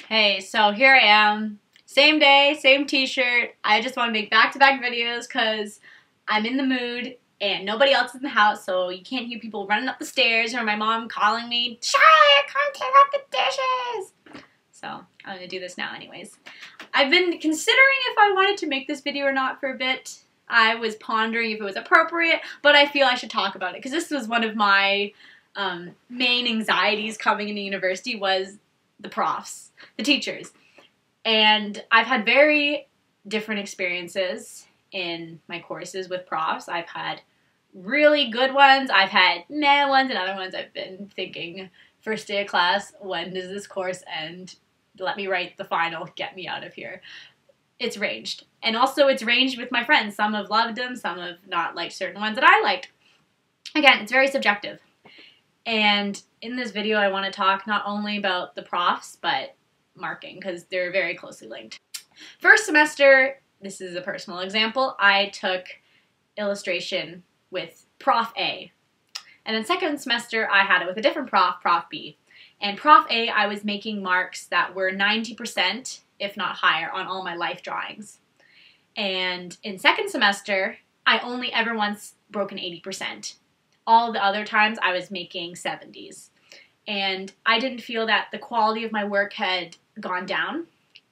Hey, so here I am. Same day, same t-shirt. I just want to make back-to-back videos because I'm in the mood and nobody else is in the house, so you can't hear people running up the stairs or my mom calling me, Charlotte, come take out the dishes! So I'm going to do this now anyways. I've been considering if I wanted to make this video or not for a bit. I was pondering if it was appropriate, but I feel I should talk about it because this was one of my main anxieties coming into university was the profs, the teachers. And I've had very different experiences in my courses with profs. I've had really good ones, I've had meh ones, and other ones I've been thinking, first day of class, when does this course end? Let me write the final, get me out of here. It's ranged. And also it's ranged with my friends. Some have loved them, some have not liked certain ones that I liked. Again, it's very subjective. And in this video, I want to talk not only about the profs, but marking, because they're very closely linked. First semester, this is a personal example, I took illustration with Prof A. And then second semester, I had it with a different prof, Prof B. And Prof A, I was making marks that were 90%, if not higher, on all my life drawings. And in second semester, I only ever once broken 80%. All the other times I was making 70s. And I didn't feel that the quality of my work had gone down.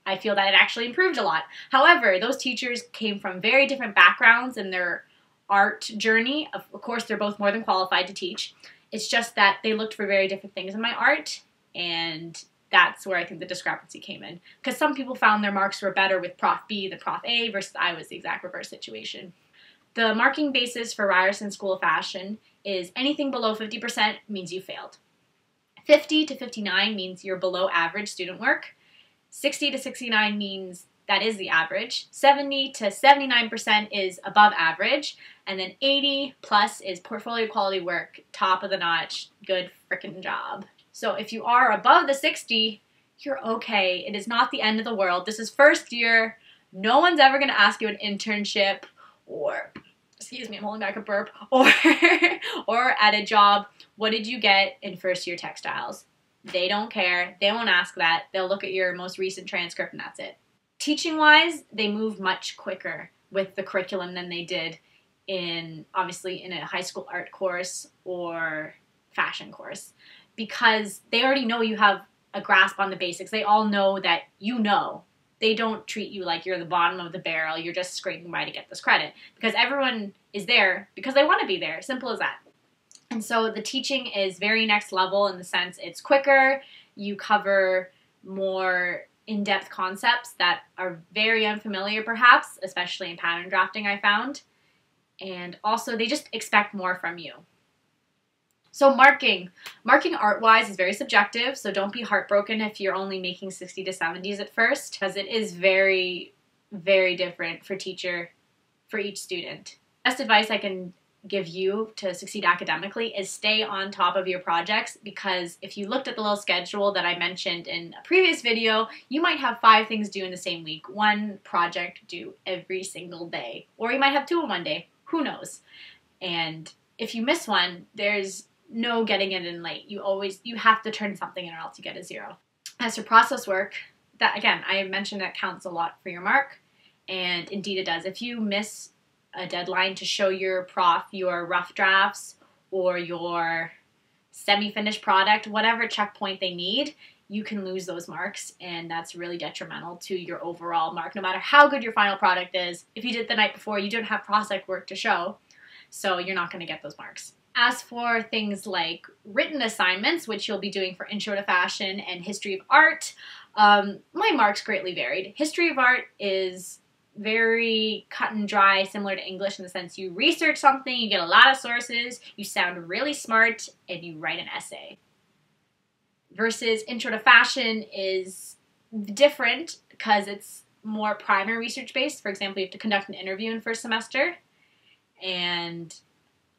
I feel that it actually improved a lot. However, those teachers came from very different backgrounds in their art journey. Of course, they're both more than qualified to teach. It's just that they looked for very different things in my art, and that's where I think the discrepancy came in. Because some people found their marks were better with Prof B than Prof A, versus I was the exact reverse situation. The marking basis for Ryerson School of Fashion is anything below 50% means you failed. 50 to 59 means you're below average student work. 60 to 69 means that is the average. 70 to 79% is above average. And then 80 plus is portfolio quality work, top of the notch, good frickin' job. So if you are above the 60, you're okay. It is not the end of the world. This is first year. No one's ever going to ask you an internship or, excuse me, I'm holding back a burp, or at a job, what did you get in first year textiles? They don't care. They won't ask that. They'll look at your most recent transcript and that's it. Teaching-wise, they move much quicker with the curriculum than they did obviously in a high school art course or fashion course, because they already know you have a grasp on the basics. They all know that you know. They don't treat you like you're the bottom of the barrel, you're just scraping by to get this credit. Because everyone is there because they want to be there, simple as that. And so the teaching is very next level in the sense it's quicker, you cover more in-depth concepts that are very unfamiliar perhaps, especially in pattern drafting I found. And also they just expect more from you. So marking art-wise is very subjective, so don't be heartbroken if you're only making 60 to 70s at first, because it is very, very different for each student. Best advice I can give you to succeed academically is stay on top of your projects, because if you looked at the little schedule that I mentioned in a previous video, you might have 5 things due in the same week, 1 project due every single day, or you might have 2 in one day, who knows? And if you miss one, there's no getting it in late. You have to turn something in or else you get a 0. As for process work, that again, I mentioned that counts a lot for your mark, and indeed it does. If you miss a deadline to show your prof your rough drafts or your semi-finished product, whatever checkpoint they need, you can lose those marks, and that's really detrimental to your overall mark. No matter how good your final product is, if you did it the night before, you don't have project work to show, so you're not going to get those marks. As for things like written assignments, which you'll be doing for Intro to Fashion and History of Art, my marks greatly varied. History of Art is very cut and dry, similar to English in the sense you research something, you get a lot of sources, you sound really smart, and you write an essay. Versus Intro to Fashion is different because it's more primary research based. For example, you have to conduct an interview in first semester, and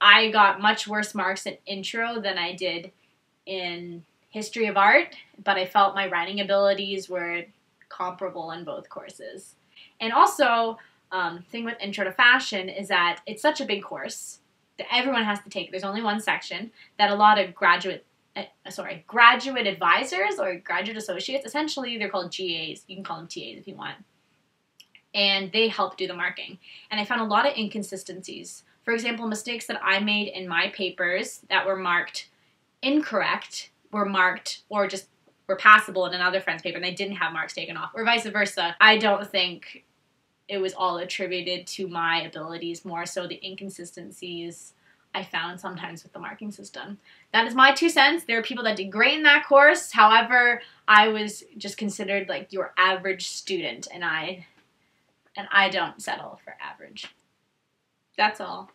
I got much worse marks in Intro than I did in History of Art, but I felt my writing abilities were comparable in both courses. And also, thing with Intro to Fashion is that it's such a big course that everyone has to take. There's only one section that a lot of graduate graduate advisors or graduate associates. Essentially, they're called GAs. You can call them TAs if you want. And they help do the marking. And I found a lot of inconsistencies. For example, mistakes that I made in my papers that were marked incorrect were marked or just were passable in another friend's paper and they didn't have marks taken off, or vice versa. I don't think it was all attributed to my abilities, more so the inconsistencies I found sometimes with the marking system. That is my 2 cents. There are people that did great in that course. However, I was just considered like your average student, and I don't settle for average. That's all.